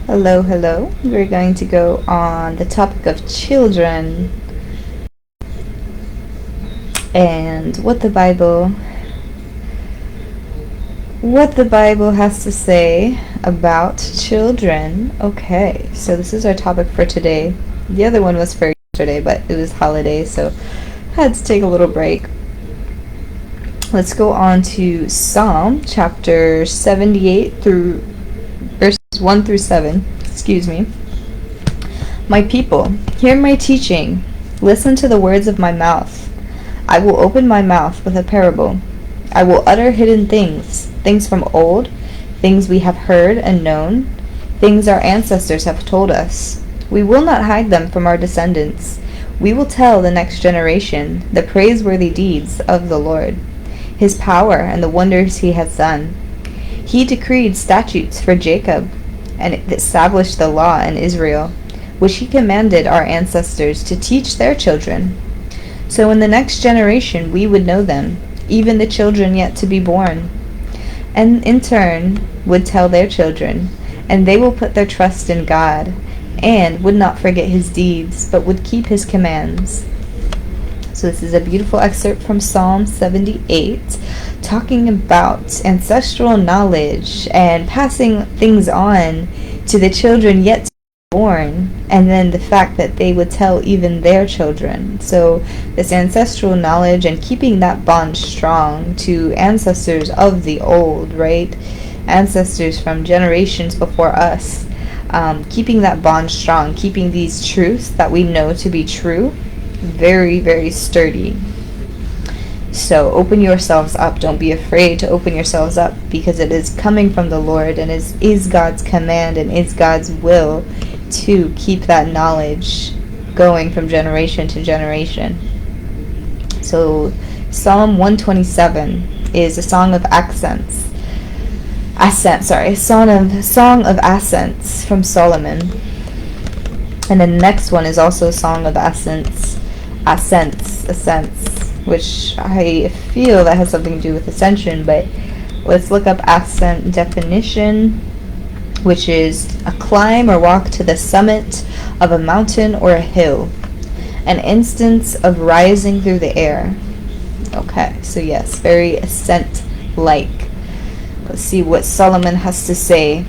Hello, hello. We're going to go on the topic of children and what the Bible has to say about children. Okay, so this is our topic for today. The other one was for yesterday, but it was holiday, so I had to take a little break. Let's go on to Psalm chapter 78 through verses 1 through 7. Excuse me. My people, hear my teaching. Listen to the words of my mouth. I will open my mouth with a parable. I will utter hidden things, things from old, things we have heard and known, things our ancestors have told us. We will not hide them from our descendants. We will tell the next generation the praiseworthy deeds of the Lord, his power and the wonders he has done. He decreed statutes for Jacob and established the law in Israel, which he commanded our ancestors to teach their children. So in the next generation we would know them, even the children yet to be born, and in turn would tell their children, and they will put their trust in God, and would not forget his deeds, but would keep his commands. So this is a beautiful excerpt from Psalm 78, talking about ancestral knowledge and passing things on to the children yet to be born, and then the fact that they would tell even their children. So this ancestral knowledge and keeping that bond strong to ancestors of the old, right? Ancestors from generations before us. Keeping that bond strong, keeping these truths that we know to be true, very, very sturdy. So open yourselves up. Don't be afraid to open yourselves up, because it is coming from the Lord, and is God's command and is God's will to keep that knowledge going from generation to generation. So Psalm 127 is a song of accents. Song of Ascents from Solomon. And the next one is also a song of ascents, which I feel that has something to do with ascension, but let's look up ascent definition, which is a climb or walk to the summit of a mountain or a hill, an instance of rising through the air. Okay, so yes, very ascent-like. Let's see what Solomon has to say.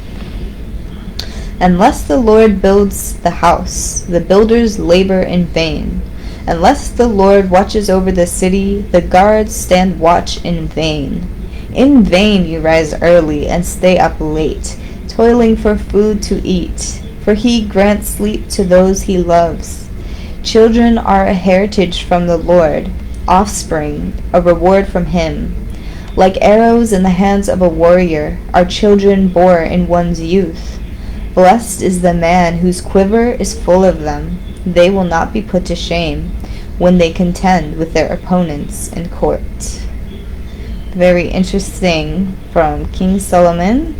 Unless the Lord builds the house, the builders labor in vain. Unless the Lord watches over the city, the guards stand watch in vain. In vain you rise early and stay up late, toiling for food to eat, for he grants sleep to those he loves. Children are a heritage from the Lord, offspring a reward from him. Like arrows in the hands of a warrior are children born in one's youth. Blessed is the man whose quiver is full of them. They will not be put to shame when they contend with their opponents in court. Very interesting from King Solomon.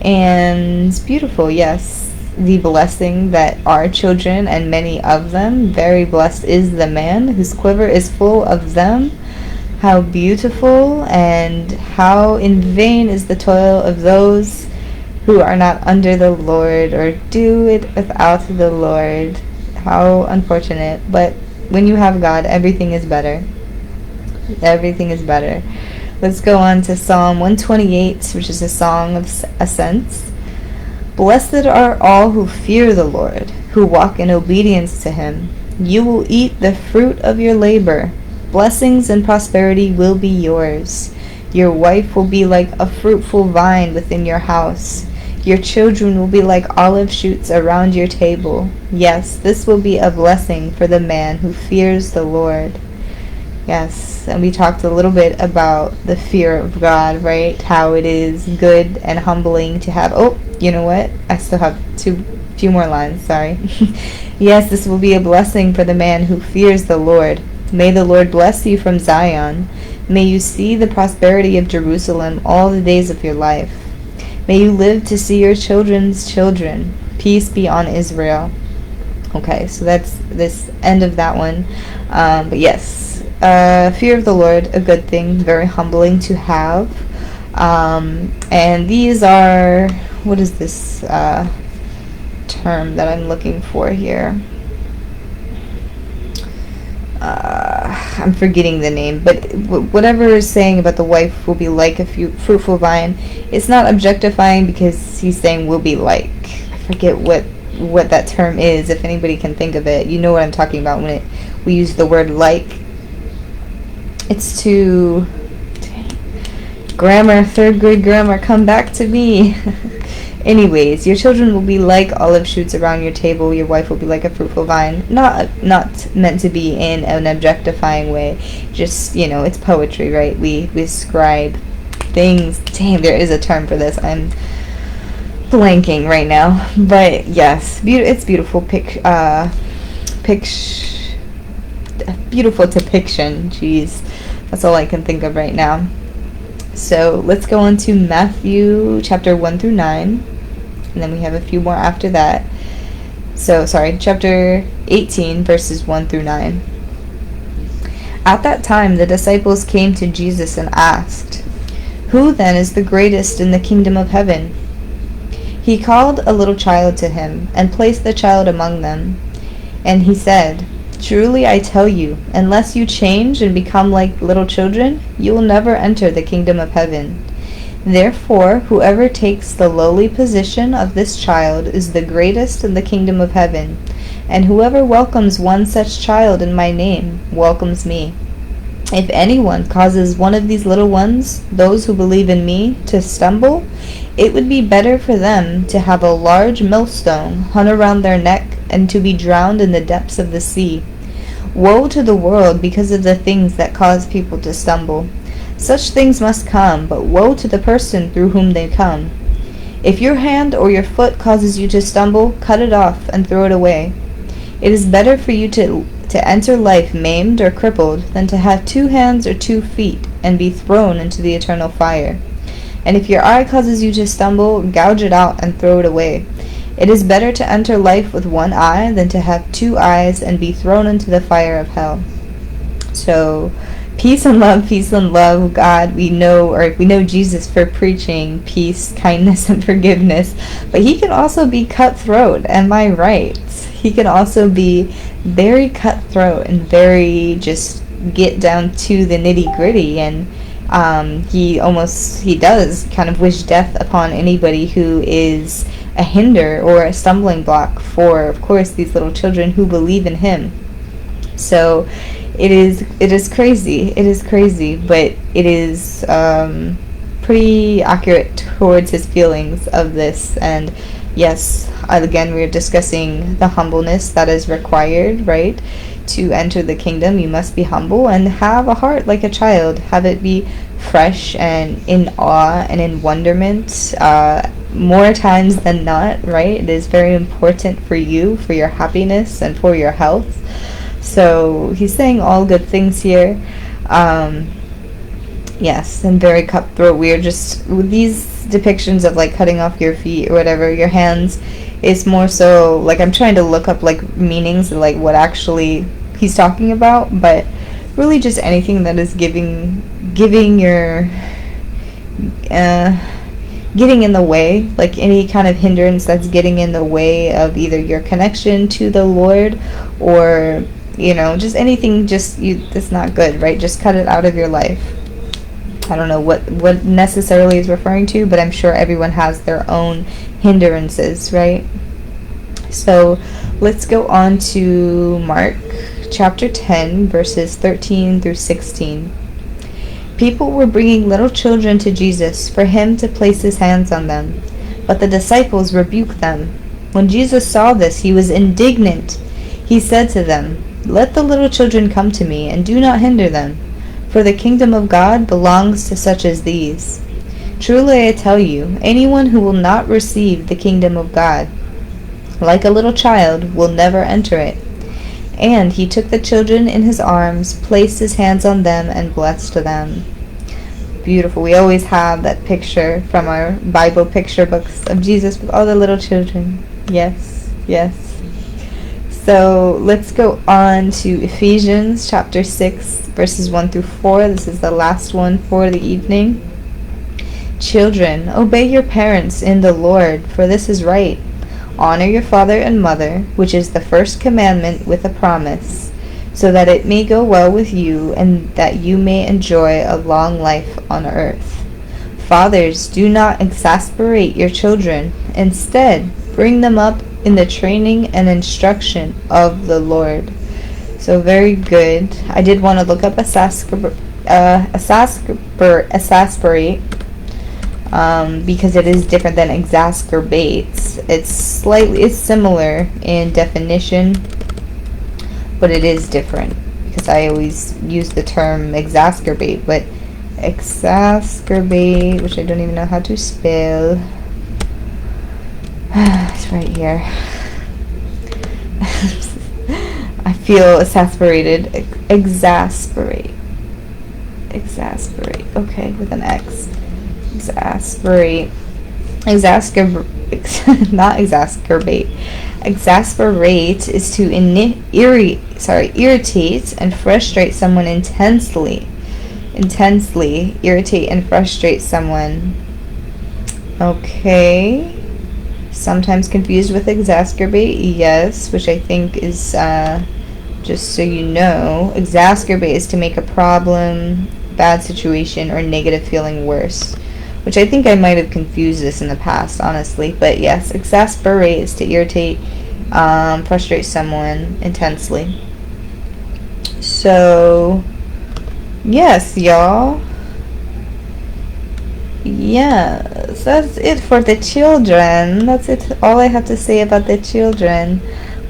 And beautiful, yes. The blessing that our children, and many of them, very blessed is the man whose quiver is full of them. How beautiful, and how in vain is the toil of those who are not under the Lord, or do it without the Lord. How unfortunate. But when you have God, everything is better. Everything is better. Let's go on to Psalm 128, which is a song of ascents. Blessed are all who fear the Lord, who walk in obedience to him. You will eat the fruit of your labor. Blessings and prosperity will be yours. Your wife will be like a fruitful vine within your house. Your children will be like olive shoots around your table. Yes, this will be a blessing for the man who fears the Lord. Yes, and we talked a little bit about the fear of God, right? How it is good and humbling to have... Oh, you know what? I still have few more lines, sorry. Yes, this will be a blessing for the man who fears the Lord. May the Lord bless you from Zion. May you see the prosperity of Jerusalem all the days of your life. May you live to see your children's children. Peace be on Israel. Okay, so that's this end of that one. But yes, fear of the Lord, a good thing, very humbling to have. And these are what is this term that I'm looking for here? I'm forgetting the name, but whatever is saying about the wife will be like a fruitful vine, it's not objectifying, because he's saying will be like. I forget what that term is. If anybody can think of it, you know what I'm talking about when we use the word like. It's to grammar, third grade grammar, come back to me. Anyways, your children will be like olive shoots around your table. Your wife will be like a fruitful vine. Not meant to be in an objectifying way. Just, it's poetry, right? We ascribe things. Damn, there is a term for this. I'm blanking right now. But yes, it's beautiful. Beautiful depiction. Jeez, that's all I can think of right now. So let's go on to Matthew chapter 1 through 9. And then we have a few more after that. So, chapter 18, verses 1 through 9. At that time, the disciples came to Jesus and asked, "Who then is the greatest in the kingdom of heaven?" He called a little child to him and placed the child among them. And he said, "Truly I tell you, unless you change and become like little children, you will never enter the kingdom of heaven. Therefore, whoever takes the lowly position of this child is the greatest in the kingdom of heaven, and whoever welcomes one such child in my name welcomes me. If anyone causes one of these little ones, those who believe in me, to stumble, it would be better for them to have a large millstone hung around their neck and to be drowned in the depths of the sea. Woe to the world because of the things that cause people to stumble. Such things must come, but woe to the person through whom they come. If your hand or your foot causes you to stumble, cut it off and throw it away. It is better for you to enter life maimed or crippled than to have 2 hands or 2 feet and be thrown into the eternal fire. And if your eye causes you to stumble, gouge it out and throw it away. It is better to enter life with 1 eye than to have 2 eyes and be thrown into the fire of hell." So, peace and love, God. We know Jesus for preaching peace, kindness, and forgiveness. But he can also be cutthroat, am I right? He can also be very cutthroat and very just get down to the nitty-gritty. And he does kind of wish death upon anybody who is a hinder or a stumbling block for, of course, these little children who believe in him. So it is crazy. It is crazy, but it is pretty accurate towards his feelings of this. And yes, again, we're discussing the humbleness that is required, right? To enter the kingdom, you must be humble and have a heart like a child. Have it be fresh and in awe and in wonderment, more times than not, right? It is very important for you, for your happiness and for your health. So he's saying all good things here. Yes, and very cutthroat. We're just, with these depictions of like cutting off your feet or whatever, your hands, it's more so like I'm trying to look up like meanings of like what actually he's talking about, but really just anything that is giving your getting in the way, like any kind of hindrance that's getting in the way of either your connection to the Lord or, just anything that's not good, right? Just cut it out of your life. I don't know what necessarily is referring to, but I'm sure everyone has their own hindrances, right? So let's go on to Mark chapter 10, verses 13 through 16. People were bringing little children to Jesus for him to place his hands on them, but the disciples rebuked them. When Jesus saw this, he was indignant. He said to them, "Let the little children come to me, and do not hinder them, for the kingdom of God belongs to such as these. Truly I tell you, anyone who will not receive the kingdom of God, like a little child, will never enter it." And he took the children in his arms, placed his hands on them, and blessed them. Beautiful. We always have that picture from our Bible picture books of Jesus with all the little children. Yes, yes. So let's go on to Ephesians chapter 6, verses 1 through 4. This is the last one for the evening. Children, obey your parents in the Lord, for this is right. Honor your father and mother, which is the first commandment with a promise, so that it may go well with you and that you may enjoy a long life on earth. Fathers, do not exasperate your children. Instead, bring them up in the training and instruction of the Lord. So very good. I did want to look up exasperate, because it is different than exacerbates. It's similar in definition, but it is different because I always use the term exacerbate, but exacerbate, which I don't even know how to spell. It's right here. I feel exasperated. Exasperate. Okay, with an X. Exasperate. Not exacerbate. Exasperate is to irritate and frustrate someone intensely. Irritate and frustrate someone. Okay. Sometimes confused with exacerbate, yes, which I think is, just so you know, exacerbate is to make a problem, bad situation, or negative feeling worse, which I think I might have confused this in the past, honestly, but yes, exasperate is to irritate, frustrate someone intensely. So, yes, y'all. Yes, that's it for the children. That's it. All I have to say about the children.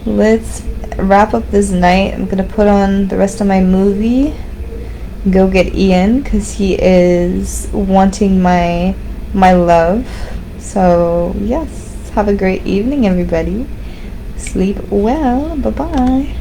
Let's wrap up this night. I'm gonna put on the rest of my movie. Go get Ian because he is wanting my love. So yes, have a great evening, everybody. Sleep well. Bye bye.